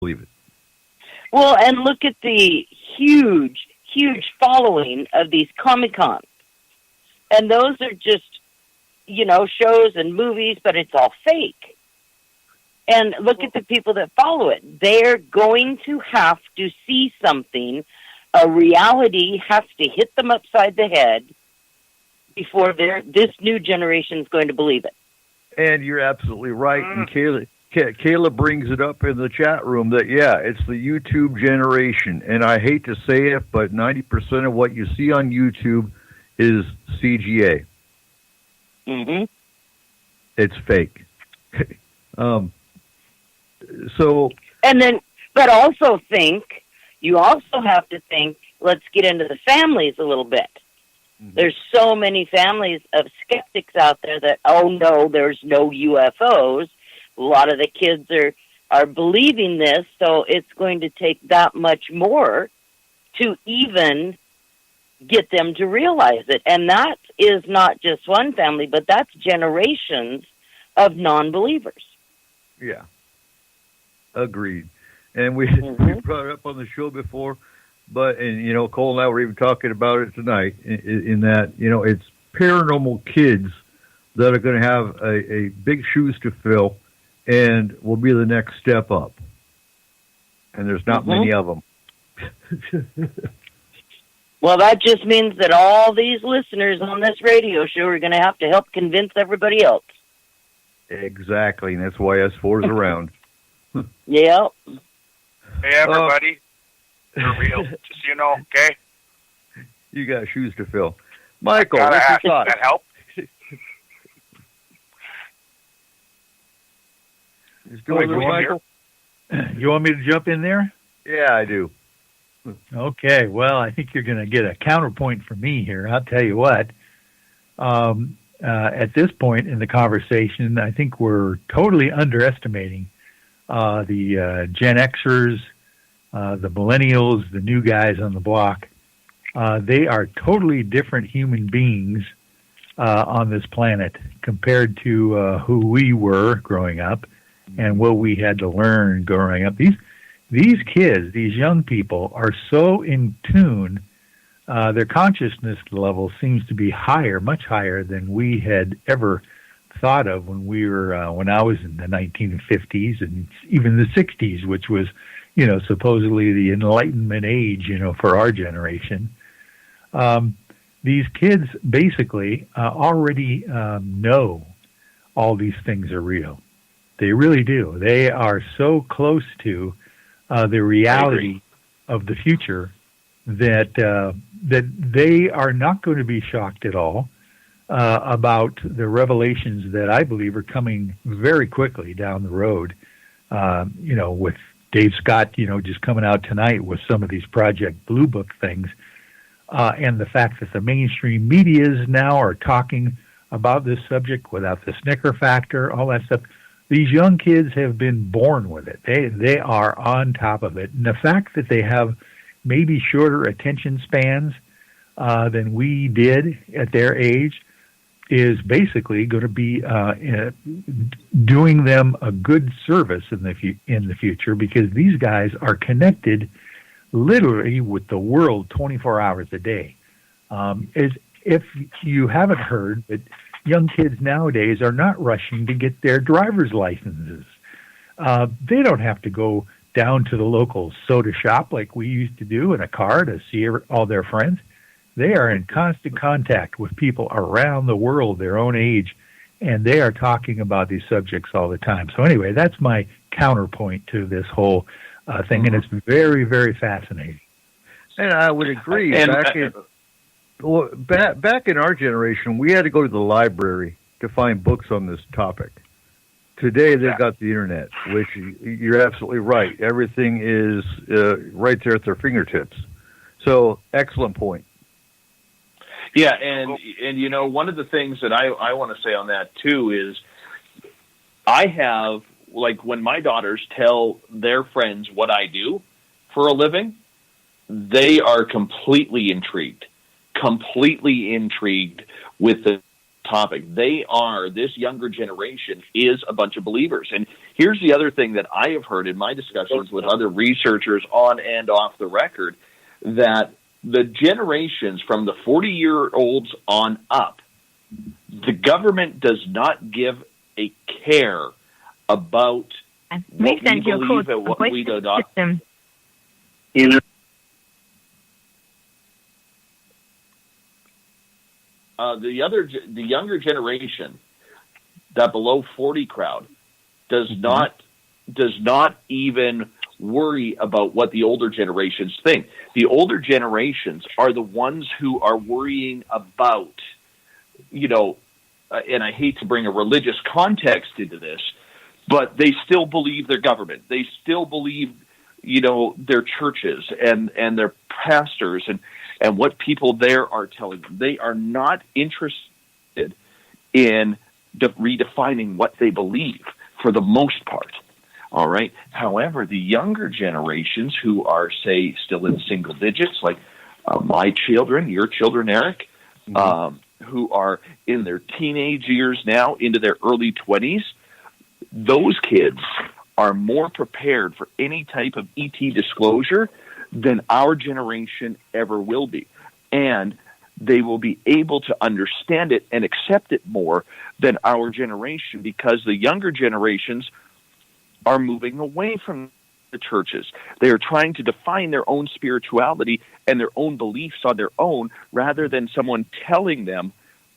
believe it. Well, and look at the huge, huge following of these Comic-Cons. And those are just, shows and movies, but it's all fake. And look at the people that follow it. They're going to have to see something. A reality has to hit them upside the head before this new generation is going to believe it. And you're absolutely right. And Kayla brings it up in the chat room that, it's the YouTube generation. And I hate to say it, but 90% of what you see on YouTube is CGA. Mm-hmm. It's fake. You also have to think, let's get into the families a little bit. Mm-hmm. There's so many families of skeptics out there that, oh no, there's no UFOs. A lot of the kids are believing this, so it's going to take that much more to even get them to realize it. And that is not just one family, but that's generations of non-believers. Yeah. Agreed. And we brought it up on the show before, but Cole and I were even talking about it tonight in that, it's paranormal kids that are going to have a big shoes to fill and will be the next step up. And there's not many of them. Well, that just means that all these listeners on this radio show are going to have to help convince everybody else. Exactly, and that's why S-4 is around. Yep. Hey, everybody. You're real. Just so you know, okay? You got shoes to fill. Michael, what's your thought? That help? Michael? You want me to jump in there? Yeah, I do. Okay, well, I think you're going to get a counterpoint from me here. I'll tell you what. At this point in the conversation, I think we're totally underestimating the Gen Xers, the millennials, the new guys on the block. They are totally different human beings on this planet compared to who we were growing up and what we had to learn growing up. These kids, these young people, are so in tune. Their consciousness level seems to be higher, much higher than we had ever thought of when we were when I was in the 1950s and even the 60s, which was, supposedly the Enlightenment age, for our generation. These kids basically already know all these things are real. They really do. They are so close to the reality of the future that they are not going to be shocked at all about the revelations that I believe are coming very quickly down the road. With Dave Scott, just coming out tonight with some of these Project Blue Book things, and the fact that the mainstream medias now are talking about this subject without the snicker factor, all that stuff. These young kids have been born with it. They are on top of it. And the fact that they have maybe shorter attention spans than we did at their age is basically going to be doing them a good service in the future, because these guys are connected literally with the world 24 hours a day. If you haven't heard, that young kids nowadays are not rushing to get their driver's licenses. They don't have to go down to the local soda shop like we used to do in a car to see all their friends. They are in constant contact with people around the world their own age, and they are talking about these subjects all the time. So anyway, that's my counterpoint to this whole thing, and it's very, very fascinating. And I would agree. Back in our generation, we had to go to the library to find books on this topic. Today, they've got the internet, which you're absolutely right. Everything is right there at their fingertips. So, excellent point. Yeah, and one of the things that I want to say on that, too, is I have, when my daughters tell their friends what I do for a living, they are completely intrigued with the topic. This younger generation is a bunch of believers. And Here's the other thing that I have heard in my discussions with other researchers on and off the record, that the generations from the 40-year-olds on up, the government does not give a care about what we believe and what we do not. The younger generation, that below 40 crowd, does not even worry about what the older generations think. The older generations are the ones who are worrying about, and I hate to bring a religious context into this, but they still believe their government. They still believe, their churches and their pastors and what people there are telling them. They are not interested in redefining what they believe for the most part. All right. However, the younger generations who are, say, still in single digits, like my children, your children, Eric, who are in their teenage years now, into their early 20s, those kids are more prepared for any type of ET disclosure than our generation ever will be. And they will be able to understand it and accept it more than our generation, because the younger generations are moving away from the churches. They are trying to define their own spirituality and their own beliefs on their own, rather than someone telling them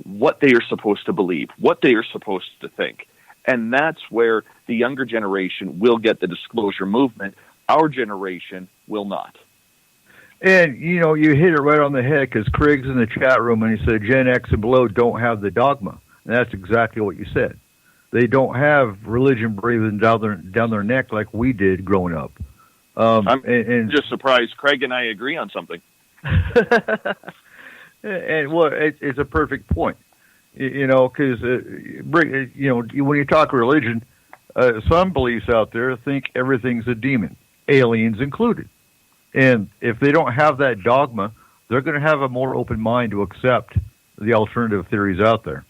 what they are supposed to believe, what they are supposed to think. And that's where the younger generation will get the disclosure movement. Our generation will not. And, you hit it right on the head, because Craig's in the chat room and he said Gen X and below don't have the dogma. And that's exactly what you said. They don't have religion breathing down their neck like we did growing up. I'm just surprised Craig and I agree on something. And well, it's a perfect point, because when you talk religion, some beliefs out there think everything's a demon, aliens included. And if they don't have that dogma, they're going to have a more open mind to accept the alternative theories out there.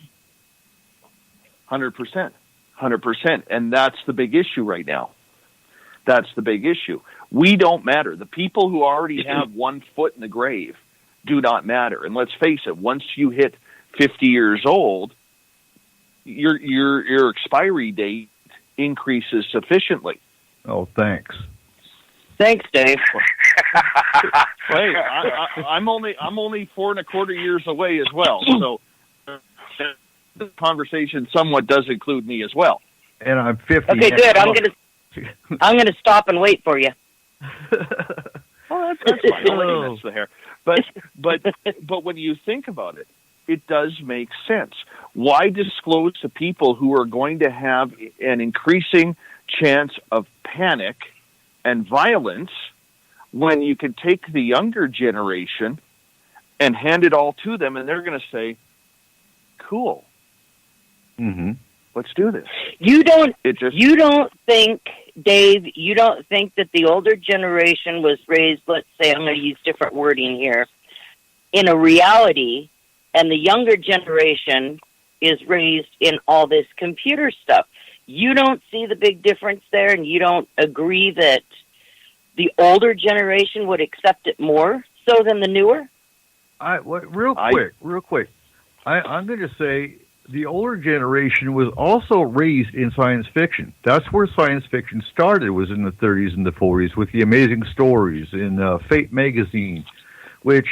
100%. And that's the big issue right now. That's the big issue. We don't matter. The people who already have one foot in the grave do not matter. And let's face it, once you hit 50 years old, your expiry date increases sufficiently. Oh, thanks. Thanks, Dave. Hey, I'm only 4.25 years away as well. So this conversation somewhat does include me as well. And I'm 50. Okay, good. I'm gonna stop and wait for you. Oh, that's fine. I'll let you mess the hair. But when you think about it, it does make sense. Why disclose to people who are going to have an increasing chance of panic and violence when you can take the younger generation and hand it all to them, and they're going to say, "Cool, let's do this." You don't think, Dave? You don't think that the older generation was raised? Let's say, I'm going to use different wording here, in a reality, and the younger generation is raised in all this computer stuff. You don't see the big difference there, and you don't agree that the older generation would accept it more so than the newer? Real quick. I'm going to say the older generation was also raised in science fiction. That's where science fiction started, was in the 30s and the 40s with the amazing stories in Fate magazine, which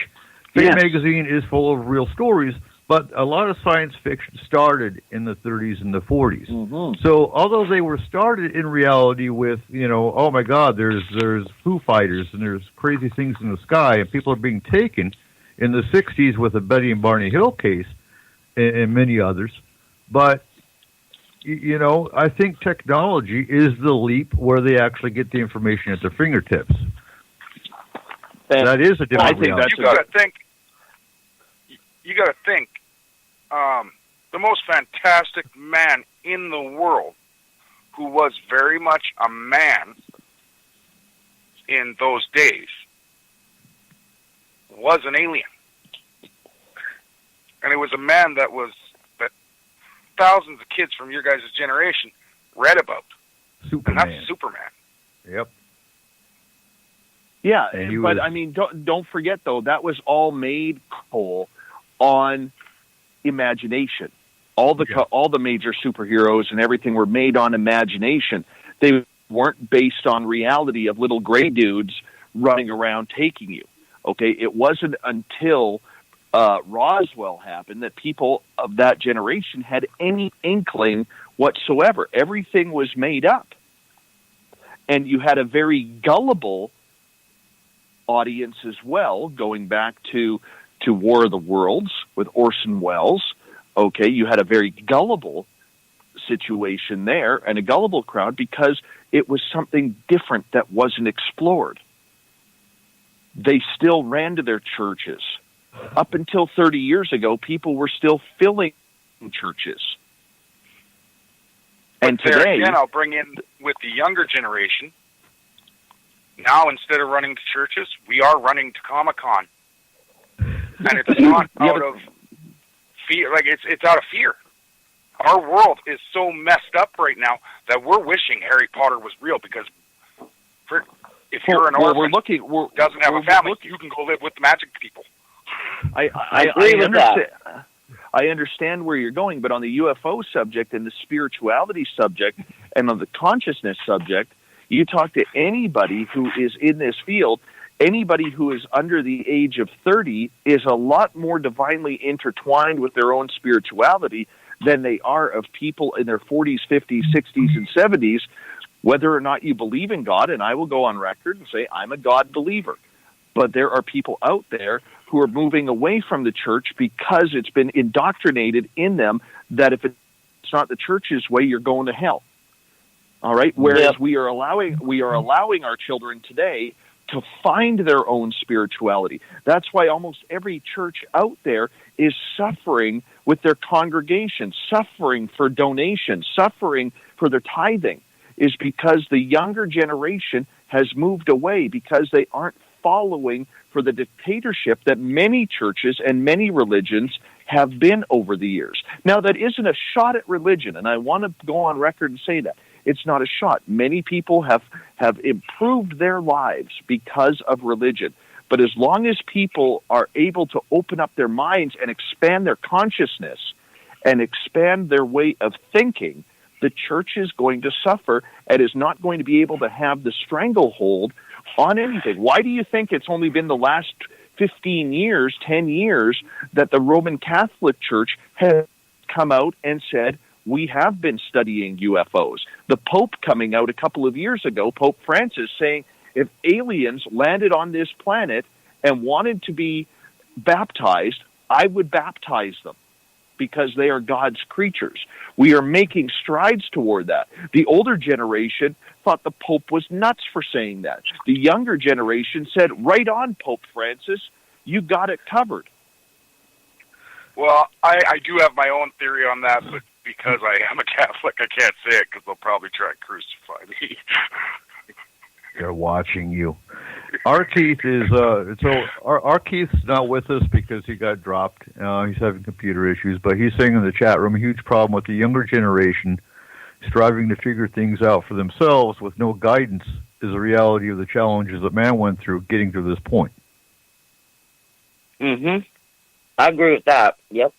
Fate magazine is full of real stories, but a lot of science fiction started in the 30s and the 40s. So although they were started in reality with, oh my God, there's Foo Fighters and there's crazy things in the sky, and people are being taken in the 60s with the Betty and Barney Hill case and many others. But, I think technology is the leap where they actually get the information at their fingertips. That is a different reality. You got to think. The most fantastic man in the world, who was very much a man in those days, was an alien. And it was a man that thousands of kids from your guys' generation read about. Superman. And that's Superman. Yep. Yeah, And he but was- I mean, don't forget though, that was all made, Cole, on imagination. All the major superheroes and everything were made on imagination. They weren't based on reality of little gray dudes running around taking you. Okay, it wasn't until Roswell happened that people of that generation had any inkling whatsoever. Everything was made up, and you had a very gullible audience as well, going back to War of the Worlds with Orson Welles. Okay, you had a very gullible situation there and a gullible crowd because it was something different that wasn't explored. They still ran to their churches. Up until 30 years ago, people were still filling churches. And But there today, again, I'll bring in with the younger generation. Now, instead of running to churches, we are running to Comic-Con. And it's not out of fear. Like, it's out of fear. Our world is so messed up right now that we're wishing Harry Potter was real because if you're an orphan doesn't have a family, you can go live with the magic people. I agree with understand. that. I understand where you're going, but on the UFO subject and the spirituality subject and on the consciousness subject, you talk to anybody who is in this field, anybody who is under the age of 30 is a lot more divinely intertwined with their own spirituality than they are of people in their 40s, 50s, 60s, and 70s, whether or not you believe in God. And I will go on record and say I'm a God believer. But there are people out there who are moving away from the church because it's been indoctrinated in them that if it's not the church's way, you're going to hell. All right. Whereas we are allowing our children today to find their own spirituality. That's why almost every church out there is suffering with their congregation, suffering for donations, suffering for their tithing, is because the younger generation has moved away because they aren't following for the dictatorship that many churches and many religions have been over the years. Now, that isn't a shot at religion, and I want to go on record and say that. It's not a shot. Many people have improved their lives because of religion. But as long as people are able to open up their minds and expand their consciousness and expand their way of thinking, the church is going to suffer and is not going to be able to have the stranglehold on anything. Why do you think it's only been the last 15 years, 10 years, that the Roman Catholic Church has come out and said, we have been studying UFOs? The Pope coming out a couple of years ago, Pope Francis, saying if aliens landed on this planet and wanted to be baptized, I would baptize them because they are God's creatures. We are making strides toward that. The older generation thought the Pope was nuts for saying that. The younger generation said, right on, Pope Francis, you got it covered. Well, I do have my own theory on that, but because I am a Catholic, I can't say it because they'll probably try and crucify me. They're watching you. Our Keith is our Keith's not with us because he got dropped. He's having computer issues, but he's saying in the chat room a huge problem with the younger generation striving to figure things out for themselves with no guidance is the reality of the challenges that man went through getting to this point. Mm-hmm. I agree with that. Yep.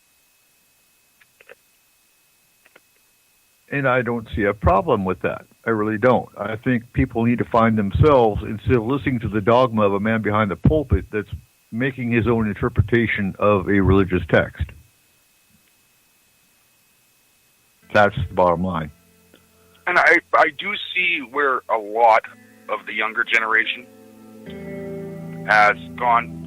And I don't see a problem with that. I really don't. I think people need to find themselves instead of listening to the dogma of a man behind the pulpit that's making his own interpretation of a religious text. That's the bottom line. And I do see where a lot of the younger generation has gone